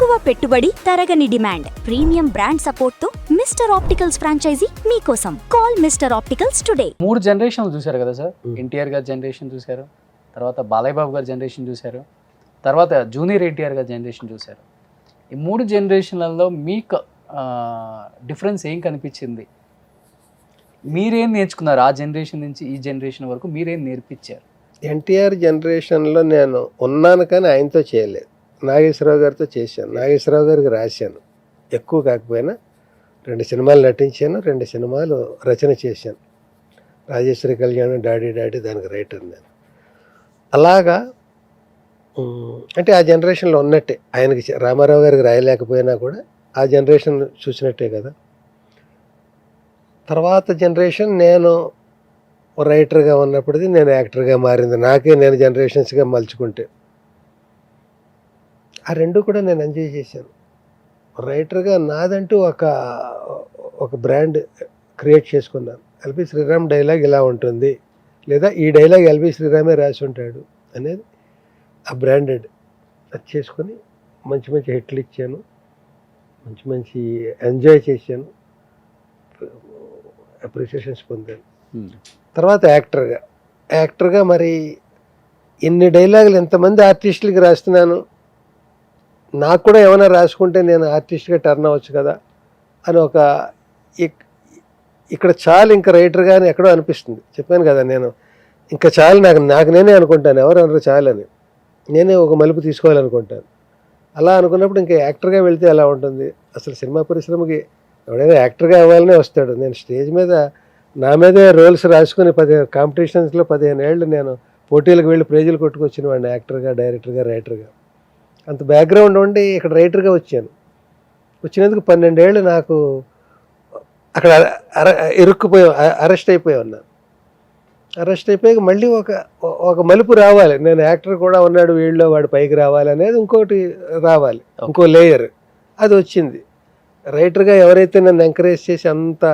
తక్కువ పెట్టుబడి, తరగని డిమాండ్, ప్రీమియం బ్రాండ్ సపోర్ట్ తో మిస్టర్ ఆప్టికల్స్ ఫ్రాంచైజీ మీకోసం. Call mister opticals today. 3 జనరేషన్లు చూశారు కదా సార్. ఎన్టీఆర్ గారి జనరేషన్ చూశారు, తర్వాత బాలయ్య బాబు గారి జనరేషన్ చూశారు, తర్వాత జూనియర్ ఎన్టీఆర్ గారి జనరేషన్ చూశారు. ఈ 3 జనరేషన్లలో మీకు డిఫరెన్స్ ఏం కనిపించింది? మీరేం నేర్చుకున్నారు ఆ జనరేషన్ నుంచి ఈ జనరేషన్ వరకు? మీరేం నేర్పించారు? ఎన్టీఆర్ జనరేషన్లో నేను ఉన్నాను కానీ ఆయనతో చేయలేదు. నాగేశ్వరరావు గారితో చేశాను, నాగేశ్వరరావు గారికి రాశాను. ఎక్కువ కాకపోయినా 2 సినిమాలు నటించాను, 2 సినిమాలు రచన చేశాను. రాజేశ్వరి కళ్యాణం, డాడీ డాడీ దానికి రైటర్ నేను. అలాగా అంటే ఆ జనరేషన్లో ఉన్నట్టే. ఆయనకి రామారావు గారికి రాయలేకపోయినా కూడా ఆ జనరేషన్ చూసినట్టే కదా. తర్వాత జనరేషన్ నేను రైటర్గా ఉన్నప్పటిది నేను యాక్టర్గా మారింది. నేను జనరేషన్స్గా మలుచుకుంటే ఆ 2 కూడా నేను ఎంజాయ్ చేశాను. రైటర్గా నాదంటూ ఒక బ్రాండ్ క్రియేట్ చేసుకున్నాను. ఎల్బి శ్రీరామ్ డైలాగ్ ఇలా ఉంటుంది, లేదా ఈ డైలాగ్ ఎల్బి శ్రీరామే రాసి ఉంటాడు అనేది ఆ బ్రాండెడ్ అది చేసుకొని మంచి మంచి హిట్లు ఇచ్చాను, మంచి ఎంజాయ్ చేశాను, అప్రిషియేషన్స్ పొందాను. తర్వాత యాక్టర్గా మరి ఇన్ని డైలాగులు ఎంతమంది ఆర్టిస్టులకి రాస్తున్నాను, నాకు కూడా ఏమైనా రాసుకుంటే నేను ఆర్టిస్ట్గా టర్న్ అవ్వచ్చు కదా అని ఇక్కడ చాలు ఇంకా రైటర్గా అని ఎక్కడో అనిపిస్తుంది. చెప్పాను కదా నేను ఇంకా చాలు, నాకు నేనే అనుకుంటాను, ఎవరు అనరు చాలని. నేనే ఒక మలుపు తీసుకోవాలనుకుంటాను. అలా అనుకున్నప్పుడు ఇంకా యాక్టర్గా వెళ్తే ఎలా ఉంటుంది? అసలు సినిమా పరిశ్రమకి ఎవడైనా యాక్టర్గా అవ్వాలనే వస్తాడు. నేను స్టేజ్ మీద నా మీదే రోల్స్ రాసుకుని 10 కాంపిటీషన్స్లో 15 ఏళ్ళు నేను పోటీలకు వెళ్ళి ప్రైజులు కొట్టుకొచ్చిన వాడిని, యాక్టర్గా, డైరెక్టర్గా, రైటర్గా. అంత బ్యాక్గ్రౌండ్ ఉండి ఇక్కడ రైటర్గా వచ్చాను. వచ్చినందుకు 12 ఏళ్ళు నాకు అక్కడ అరెస్ట్ అయిపోయి ఉన్నాను. అరెస్ట్ అయిపోయి మళ్ళీ ఒక మలుపు రావాలి. నేను యాక్టర్ కూడా ఉన్నాడు వీళ్ళలో, వాడు పైకి రావాలి అనేది ఇంకోటి రావాలి, ఇంకో లేయర్. అది వచ్చింది. రైటర్గా ఎవరైతే నన్ను ఎంకరేజ్ చేసి అంత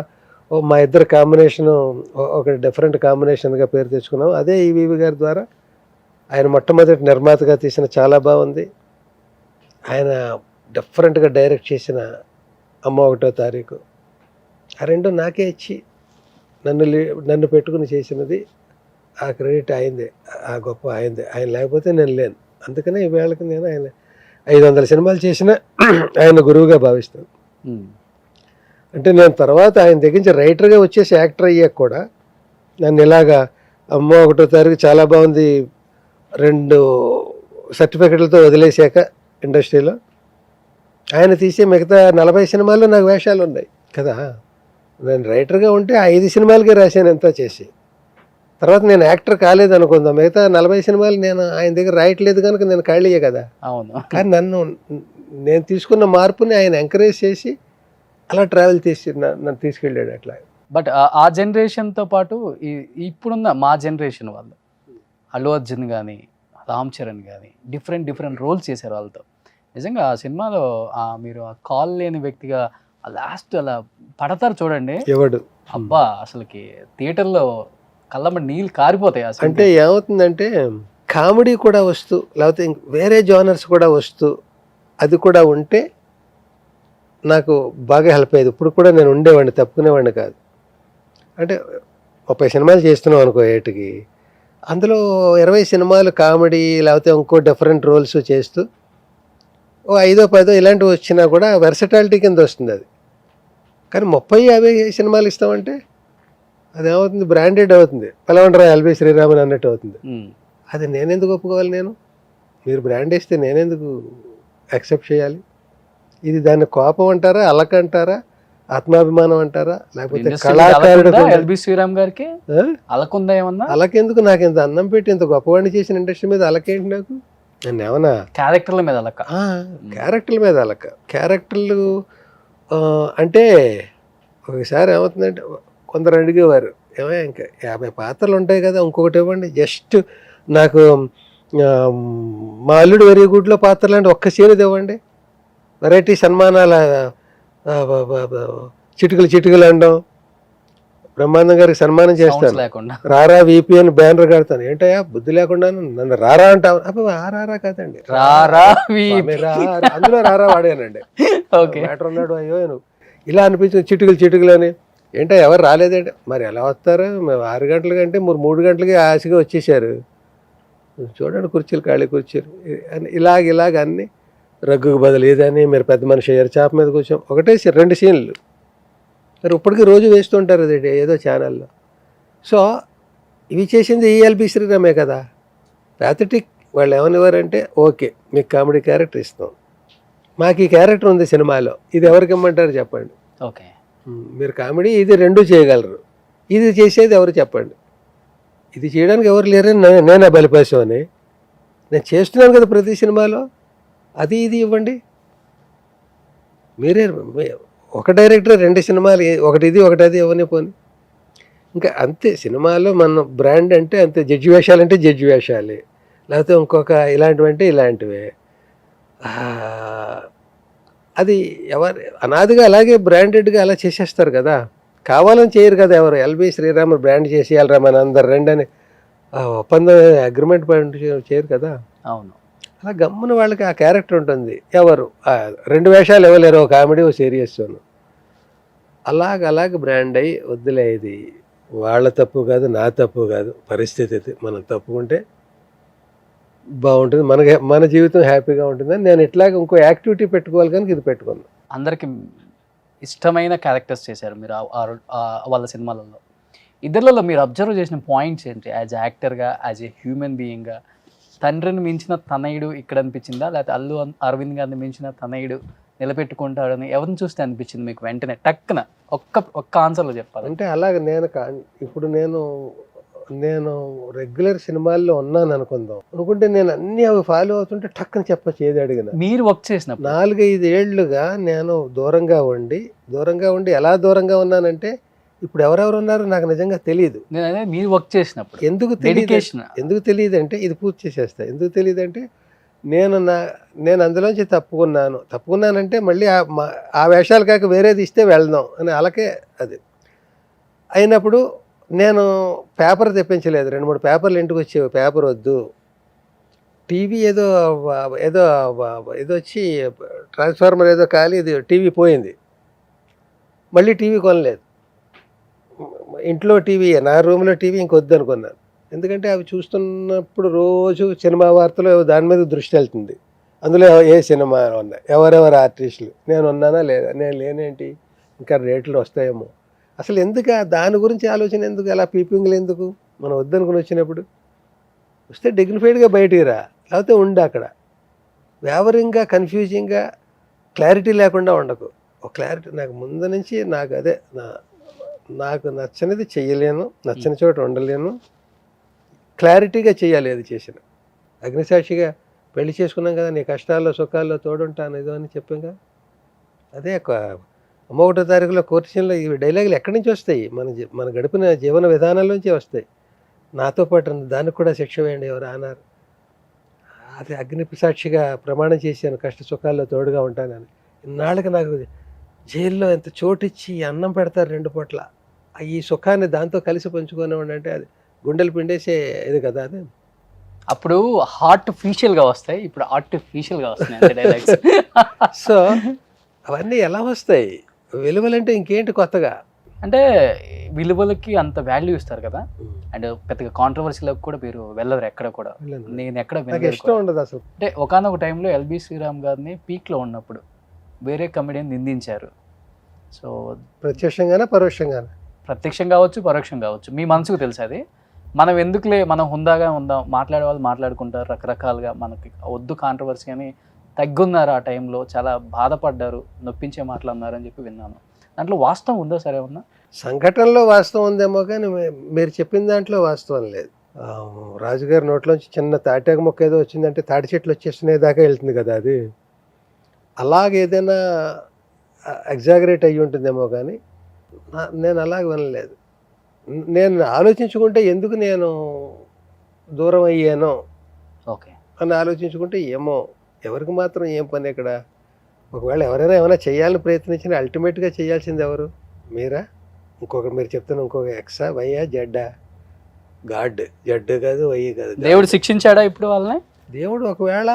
మా ఇద్దరు కాంబినేషను ఒక డిఫరెంట్ కాంబినేషన్గా పేరు తెచ్చుకున్నాం, అదే ఈవీవి గారి ద్వారా. ఆయన మొట్టమొదటి నిర్మాతగా తీసిన చాలా బాగుంది. ఆయన డిఫరెంట్గా డైరెక్ట్ చేసిన అమ్మ 1వ తారీఖు, ఆ 2 నాకే ఇచ్చి నన్ను పెట్టుకుని చేసినది ఆ క్రెడిట్ అయిందే, ఆ గొప్ప అయిందే. ఆయన లేకపోతే నేను లేను. అందుకనే ఈవేళకి నేను ఆయన 500 సినిమాలు చేసిన ఆయన గురువుగా భావిస్తాను. అంటే నేను తర్వాత ఆయన దగ్గర నుంచి రైటర్గా వచ్చేసి యాక్టర్ అయ్యాక కూడా నన్ను ఇలాగా అమ్మ 1వ తారీఖు చాలా బాగుంది 2 సర్టిఫికెట్లతో వదిలేసాక ఇండస్ట్రీలో ఆయన తీసే మిగతా 40 సినిమాల్లో నాకు వేషాలు ఉన్నాయి కదా. నేను రైటర్గా ఉంటే 5 సినిమాలకే రాశాను ఎంత చేసి. తర్వాత నేను యాక్టర్ కాలేదు అనుకుందాం, మిగతా 40 సినిమాలు నేను ఆయన దగ్గర రాయట్లేదు కనుక నేను ఖాళీయే కదా. అవును. కానీ నేను తీసుకున్న మార్పుని ఆయన ఎంకరేజ్ చేసి అలా ట్రావెల్ చేసి నన్ను తీసుకెళ్ళాడు అట్లా. బట్ ఆ జనరేషన్తో పాటు ఇప్పుడున్న మా జనరేషన్ వాళ్ళు, అల్లు అర్జున్ కానీ, రామ్ చరణ్ కానీ డిఫరెంట్ రోల్స్ చేశారు వాళ్ళతో. నిజంగా ఆ సినిమాలో మీరు ఆ కాల్ లేని వ్యక్తిగా లాస్ట్ అలా పడతారు చూడండి, ఎవడు అబ్బా అసలుకి థియేటర్లో కళ్ళమ్మడి నీళ్ళు కారిపోతాయి. అసలు అంటే ఏమవుతుందంటే కామెడీ కూడా వస్తూ, లేకపోతే వేరే జోనర్స్ కూడా వస్తూ, అది కూడా ఉంటే నాకు బాగా హెల్ప్ అయ్యేది. ఇప్పుడు కూడా నేను ఉండేవాడిని, తప్పుకునేవాడిని కాదు. అంటే 30 సినిమాలు చేస్తున్నాం అనుకో ఏటికి, అందులో 20 సినిమాలు కామెడీ లేకపోతే ఇంకో డిఫరెంట్ రోల్స్ చేస్తూ 5ో 10ో ఇలాంటివి వచ్చినా కూడా వెర్సటాలిటీ కింద వస్తుంది అది. కానీ 30-50 సినిమాలు ఇస్తామంటే అదేమవుతుంది, బ్రాండెడ్ అవుతుంది. పలవంటరా ఎల్బి శ్రీరామన్ అన్నట్టు అవుతుంది. అది నేనెందుకు ఒప్పుకోవాలి? మీరు బ్రాండ్ ఇస్తే నేనెందుకు యాక్సెప్ట్ చేయాలి? ఇది దాన్ని కోపం అంటారా, అలక అంటారా, ఆత్మాభిమానం అంటారా, లేకపోతే కళాకారుడు ఎల్బి శ్రీరామ్ గారికి అలకుందా ఏమన్నా? అలకెందుకు? నాకు ఇంత అన్నం పెట్టి ఇంత గొప్పవాడిని చేసిన ఇండస్ట్రీ మీద అలకేంటి? నాకు నన్ను ఏమన్నా క్యారెక్టర్ల మీద అలక? క్యారెక్టర్ల మీద అలక. క్యారెక్టర్లు అంటే ఒకసారి ఏమవుతుందంటే కొందరు అడిగేవారు, ఏమో ఇంకా 50 పాత్రలు ఉంటాయి కదా, ఇంకొకటి ఇవ్వండి. జస్ట్ నాకు మా అల్లుడు వెరీ గుడ్లో పాత్రలు అంటే ఒక్క సీన్ ఇవ్వండి. వెరైటీ సన్మానాల చిటుకులు అనడం, బ్రహ్మానందం గారికి సన్మానం సౌండ్స్ చేస్తాను, లేకుండా. రారా వీపీ అని బ్యానర్ కడతాను. ఏంటయ్యా బుద్ధి లేకుండా నన్ను రారా అంటావు? అబ్బా రారా కాదండి, రారా స్వామి రారా. అందులో రారా వాడానండి. ఓకే. మ్యాటర్ ఉన్నాడు అయ్యో నువ్వు ఇలా అనిపించింది. చిటుకులు అని. ఏంటో ఎవరు రాలేదండి. మరి ఎలా వస్తారు? మేము 6 గంటల కంటే మీరు 3 గంటలకి ఆశగా వచ్చేసారు. చూడండి కుర్చీలు ఖాళీ కుర్చీలు అని ఇలాగ అన్ని రగ్గుకు బదులు ఇదని మీరు పెద్ద మనిషి అయ్యారు, చేప మీద కూర్చోం. ఒకటే 2 సీన్లు మరి ఇప్పటికీ రోజు వేస్తుంటారు అది ఏదో ఛానల్లో. సో ఇవి చేసింది ఎల్బి శ్రీరామే కదా. ప్యాథటిక్ వాళ్ళు ఏమనివ్వరంటే ఓకే మీకు కామెడీ క్యారెక్టర్ ఇస్తాం, మాకు ఈ క్యారెక్టర్ ఉంది సినిమాలో, ఇది ఎవరికి ఇమ్మంటారు చెప్పండి. ఓకే. మీరు కామెడీ ఇది 2 చేయగలరు, ఇది చేసేది ఎవరు చెప్పండి. ఇది చేయడానికి ఎవరు లేరని నేనే బలిపేశాం అని నేను చేస్తున్నాను కదా ప్రతి సినిమాలో. అది ఇది ఇవ్వండి. మీరే ఒక డైరెక్టర్ 2 సినిమాలు, ఒకటి ఇది ఒకటి అది ఇవ్వని పోని. ఇంకా అంతే సినిమాలో మన బ్రాండ్ అంటే అంతే. జడ్జి వేషాలు అంటే జడ్జి వేషాలే, లేకపోతే ఇంకొక ఇలాంటివంటే ఇలాంటివే. అది ఎవరు అనాదిగా అలాగే బ్రాండెడ్గా అలా చేసేస్తారు కదా. కావాలని చేయరు కదా ఎవరు. ఎల్బి శ్రీరామ్ బ్రాండ్ చేసేయాలరా మన అందరు రండి అని ఒప్పందం అగ్రిమెంట్ చేయరు కదా. అవును. అలా గమ్మున వాళ్ళకి ఆ క్యారెక్టర్ ఉంటుంది. ఎవరు 2 వేషాలు ఇవ్వలేరు, ఒక కామెడీ ఒక సీరియస్. అలాగ బ్రాండ్ అయ్యి వద్దులే, ఇది వాళ్ళ తప్పు కాదు నా తప్పు కాదు, పరిస్థితి మనం తప్పుకుంటే బాగుంటుంది, మన జీవితం హ్యాపీగా ఉంటుందని నేను ఇట్లాగ ఇంకో యాక్టివిటీ పెట్టుకోవాలి కనుక ఇది పెట్టుకున్నాను. అందరికి ఇష్టమైన క్యారెక్టర్స్ చేశారు మీరు వాళ్ళ సినిమాలలో. ఇద్దరిలో మీరు అబ్జర్వ్ చేసిన పాయింట్స్ ఏంటి? యాజ్ యాక్టర్గా, యాజ్ ఏ హ్యూమన్ బీయింగ్గా తండ్రిని మించిన తనయుడు ఇక్కడ అనిపించిందా, లేకపోతే అల్లు అరవింద్ గారిని మించిన తనయుడు నిలబెట్టుకుంటాడని ఎవరిని చూస్తే అనిపించింది మీకు వెంటనే టక్కున ఒక్క ఆన్సర్లో చెప్పాలి అంటే? అలాగే ఇప్పుడు నేను రెగ్యులర్ సినిమాల్లో ఉన్నాను అనుకుంటే నేను అన్ని అవి ఫాలో అవుతుంటే టక్కున చెప్పచ్చు ఏది అడిగిన. మీరు వర్క్ చేసిన 4-5 ఏళ్లుగా నేను దూరంగా ఉండి ఎలా దూరంగా ఉన్నానంటే ఇప్పుడు ఎవరెవరు ఉన్నారో నాకు నిజంగా తెలియదు. మీరు వర్క్ చేసినప్పుడు ఎందుకు తెలియదు అంటే ఇది పూర్తి చేసేస్తా. ఎందుకు తెలియదు అంటే నేను అందులోంచి తప్పుకున్నానంటే మళ్ళీ ఆ వేషాలు కాక వేరేది ఇస్తే వెళ్దాం అని అలాగే అది అయినప్పుడు నేను పేపర్ తెప్పించలేదు. 2-3 పేపర్లు ఇంటికి వచ్చేవి. పేపర్ వద్దు, టీవీ ఏదో వచ్చి ట్రాన్స్ఫార్మర్ ఏదో కాలి ఇది టీవీ పోయింది, మళ్ళీ టీవీ కొనలేదు. ఇంట్లో టీవీ, నా రూమ్లో టీవీ ఇంకొద్దు అనుకున్నాను. ఎందుకంటే అవి చూస్తున్నప్పుడు రోజు సినిమా వార్తలు దాని మీద దృష్టి వెళ్తుంది. అందులో ఏ సినిమా ఉన్నాయి, ఎవరెవరు ఆర్టిస్టులు, నేను ఉన్నానా లేదా, నేను లేనేంటి, ఇంకా రేట్లు వస్తాయేమో. అసలు ఎందుకు దాని గురించి ఆలోచన ఎందుకు, అలా పీపింగ్లు ఎందుకు? మనం వద్దనుకుని వచ్చినప్పుడు వస్తే డిగ్నిఫైడ్గా బయటికి రా, లేకపోతే ఉండి అక్కడ వేవరింగ్గా కన్ఫ్యూజింగ్గా క్లారిటీ లేకుండా ఉండకు. ఒక క్లారిటీ నాకు ముందు నుంచి నాకు నచ్చనిది చెయ్యలేను, నచ్చని చోట ఉండలేను, క్లారిటీగా చేయాలి అది చేసిన. అగ్నిసాక్షిగా పెళ్లి చేసుకున్నాం కదా, నీ కష్టాల్లో సుఖాల్లో తోడుంటాను ఏదో అని చెప్పాం కదా. అదే 31వ తారీఖులో కోర్టు సీన్లో ఈ డైలాగులు ఎక్కడి నుంచి వస్తాయి? మన గడిపిన జీవన విధానాల్లోంచి వస్తాయి. నాతో పాటు దానికి కూడా శిక్ష వేయండి ఎవరు అన్నారు. అది అగ్ని సాక్షిగా ప్రమాణం చేశాను కష్ట సుఖాల్లో తోడుగా ఉంటానని. ఇన్నాళ్ళకి నాకు జైల్లో ఎంత చోటిచ్చి అన్నం పెడతారు 2 పూట్ల, ఈ సుఖాన్ని దాంతో కలిసి పంచుకునేవాడు అంటే అది గుండెలు పిండేసే ఇది కదా. అది అప్పుడు ఆర్టిఫిషియల్గా వస్తాయి, ఇప్పుడు ఆర్టిఫిషియల్గా వస్తున్నాయి డైలాగ్స్. సో అవన్నీ ఎలా వస్తాయి? విలువలంటే ఇంకేంటి కొత్తగా? అంటే విలువలకి అంత వాల్యూ ఇస్తారు కదా, అండ్ పెద్దగా కాంట్రవర్సీలకు కూడా మీరు వెళ్ళరు ఎక్కడ కూడా. నేను ఎక్కడ ఇష్టం ఉండదు అసలు. అంటే ఒకనొక టైంలో ఎల్బి శ్రీరామ్ గారిని పీక్లో ఉన్నప్పుడు వేరే కమెడియన్ నిందించారు. సో ప్రత్యక్షంగానే పరోక్షంగానే? ప్రత్యక్షం కావచ్చు, పరోక్షం కావచ్చు, మీ మనసుకు తెలుసు అది. మనం ఎందుకులే, మనం హుందాగా ఉందాం, మాట్లాడే వాళ్ళు మాట్లాడుకుంటారు రకరకాలుగా, మనకి వద్దు కాంట్రవర్సీ అని తగ్గున్నారు. ఆ టైంలో చాలా బాధపడ్డారు, నొప్పించే మాటలు అన్నారని చెప్పి విన్నాను. దాంట్లో వాస్తవం ఉందో సరే ఉన్నా? సంఘటనలో వాస్తవం ఉందేమో కానీ మీరు చెప్పిన దాంట్లో వాస్తవం లేదు. రాజుగారి నోట్లోంచి చిన్న తాటాకు మొక్క ఏదో వచ్చిందంటే తాటి చెట్లు వచ్చేస్తునే దాకా వెళ్తుంది కదా. అది అలాగేదైనా ఎగ్జాగరేట్ అయ్యి ఉంటుందేమో కానీ నేను అలాగ వినలేదు. నేను ఆలోచించుకుంటే ఎందుకు నేను దూరం అయ్యానో ఓకే అని ఆలోచించుకుంటే ఏమో ఎవరికి మాత్రం ఏం పని ఇక్కడ. ఒకవేళ ఎవరైనా ఏమైనా చేయాలని ప్రయత్నించినా అల్టిమేట్గా చేయాల్సింది ఎవరు? మీరా? ఇంకొక మీరు చెప్తున్న ఇంకొక ఎక్సా వైయా జడ్డా గాడ్ జడ్ కాదు వై కాదు దేవుడు శిక్షించాడా ఇప్పుడు వాళ్ళని? దేవుడు ఒకవేళ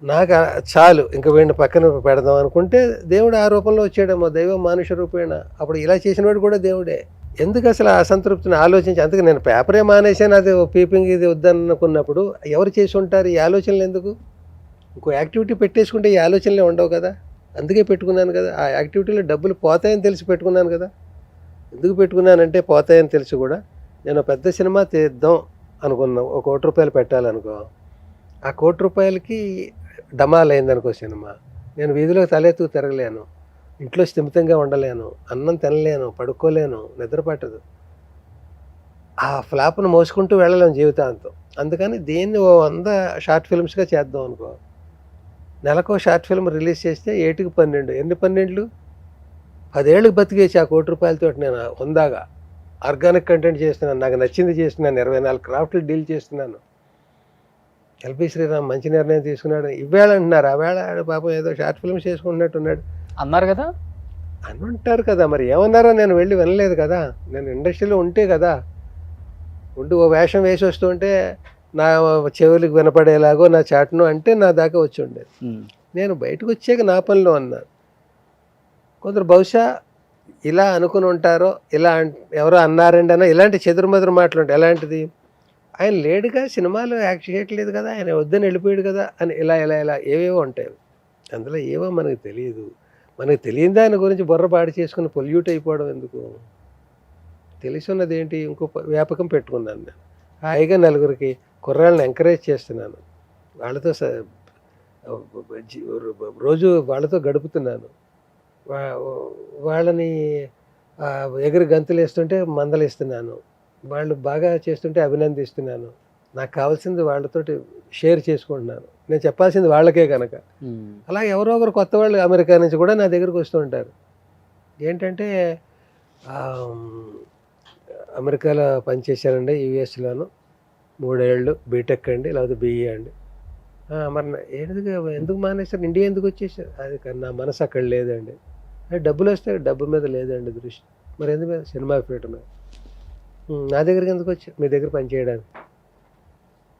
నాకు చాలు ఇంకా వీడిని పక్కన పెడదాం అనుకుంటే దేవుడు ఆ రూపంలో వచ్చాడేమో, దైవం మానుష రూపేణ. అప్పుడు ఇలా చేసినవాడు కూడా దేవుడే. ఎందుకు అసలు ఆ అసంతృప్తిని ఆలోచించి, అందుకే నేను పేపరే మానేసాను, అది పీపింగ్ ఇది వద్దనుకున్నప్పుడు ఎవరు చేసి ఉంటారు ఈ ఆలోచనలు? ఎందుకు ఇంకో యాక్టివిటీ పెట్టేసుకుంటే ఈ ఆలోచనలే ఉండవు కదా. అందుకే పెట్టుకున్నాను కదా, ఆ యాక్టివిటీలో డబ్బులు పోతాయని తెలిసి పెట్టుకున్నాను కదా. ఎందుకు పెట్టుకున్నానంటే పోతాయని తెలిసి కూడా నేను పెద్ద సినిమా తీద్దాం అనుకున్నాం, ఒక ₹1 పెట్టాలనుకో, ఆ ₹1 డమాల్ అయిందనుకో సినిమా, నేను వీధిలో తలెత్తుకు తిరగలేను, ఇంట్లో స్థిమితంగా ఉండలేను, అన్నం తినలేను, పడుకోలేను, నిద్ర పట్టదు. ఆ ఫ్లాప్ను మోసుకుంటూ వెళ్ళలేము జీవితాంతం. అందుకని దీన్ని 100 షార్ట్ ఫిల్మ్స్గా చేద్దాం అనుకో, నెలకు షార్ట్ ఫిల్మ్ రిలీజ్ చేస్తే 7కి 12, ఎన్ని 12? 10 ఏళ్ళకి బతికేసి ఆ ₹1 నేను హుందాగా ఆర్గానిక్ కంటెంట్ చేస్తున్నాను, నాకు నచ్చింది చేస్తున్నాను, 24 క్రాఫ్ట్లు డీల్ చేస్తున్నాను. ఎల్బి శ్రీరామ్ మంచి నిర్ణయం తీసుకున్నాడు. ఇవేళ అంటున్నారు, ఆ వేళ పాపం ఏదో షార్ట్ ఫిల్మ్స్ చేసుకుంటున్నట్టున్నాడు అన్నారు కదా అని అంటారు కదా. మరి ఏమన్నారో నేను వెళ్ళి వినలేదు కదా, నేను ఇండస్ట్రీలో ఉంటే కదా, ఉండి ఓ వేషం వేసి వస్తుంటే నా చెవులకు వినపడేలాగో నా చాటును అంటే నా దాకా వచ్చి ఉండేది. నేను బయటకు వచ్చాక నా పనిలో అన్నాను. కొందరు బహుశా ఇలా అనుకుని ఉంటారో, ఇలా ఎవరో అన్నారండి అన్న ఇలాంటి చెదురుమదురు మాటలు ఉంటాయి. ఎలాంటిది, ఆయన లేడుగా, సినిమాలో యాక్ట్ చేయట్లేదు కదా, ఆయన వద్దని వెళ్ళిపోయాడు కదా అని ఇలా ఇలా ఇలా ఏవేవో ఉంటాయి. అందులో ఏవో మనకు తెలియదు. మనకు తెలియని దాని గురించి బుర్రపాటు చేసుకుని పొల్యూట్ అయిపోవడం ఎందుకు? తెలిసి ఉన్నది ఏంటి, ఇంకో వ్యాపకం పెట్టుకున్నాను నేను. హాయిగా నలుగురికి కుర్రాళ్ళని ఎంకరేజ్ చేస్తున్నాను, వాళ్ళతో రోజు వాళ్ళతో గడుపుతున్నాను, వాళ్ళని ఎగిరి గంతులు వేస్తుంటే మందలిస్తున్నాను, వాళ్ళు బాగా చేస్తుంటే అభినందిస్తున్నాను, నాకు కావాల్సింది వాళ్ళతోటి షేర్ చేసుకుంటున్నాను. నేను చెప్పాల్సింది వాళ్ళకే కనుక. అలా ఎవరో ఒకరు కొత్త వాళ్ళు అమెరికా నుంచి కూడా నా దగ్గరకు వస్తూ ఉంటారు. ఏంటంటే అమెరికాలో పనిచేశానండి, యూఎస్లోను 3 ఏళ్ళు, బీటెక్ అండి, లేకపోతే బీఈ అండి. మరి ఎందుకు మానేశారు, ఇండియా ఎందుకు వచ్చేసారు? అది నా మనసు అక్కడ లేదండి. డబ్బులు వస్తే డబ్బు మీద లేదండి దృష్టి, మరి ఎందుకు మీద, సినిమా ఫీల్డ్ మీద. నా దగ్గరికి ఎందుకు వచ్చారు, మీ దగ్గర పనిచేయడానికి?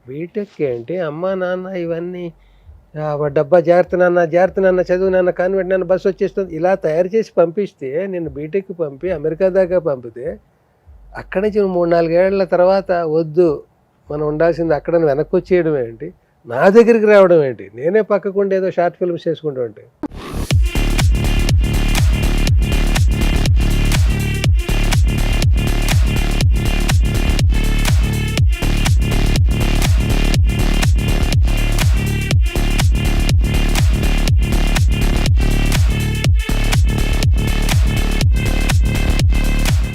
బీటెక్ ఏంటి, అమ్మ నాన్న ఇవన్నీ, డబ్బా జాగ్రత్త నాన్న చదువు నాన్న, కాన్వెంట్ నాన్న, బస్సు వచ్చేస్తుంది, ఇలా తయారు చేసి పంపిస్తే, నేను బీటెక్ పంపి అమెరికా దాకా పంపితే, అక్కడి నుంచి 3-4 ఏళ్ల తర్వాత వద్దు మనం ఉండాల్సింది అక్కడ వెనక్కి వచ్చేయడం ఏంటి, నా దగ్గరికి రావడం ఏంటి, నేనే పక్కకుండా ఏదో షార్ట్ ఫిల్మ్స్ చేసుకుంటూ ఉంటే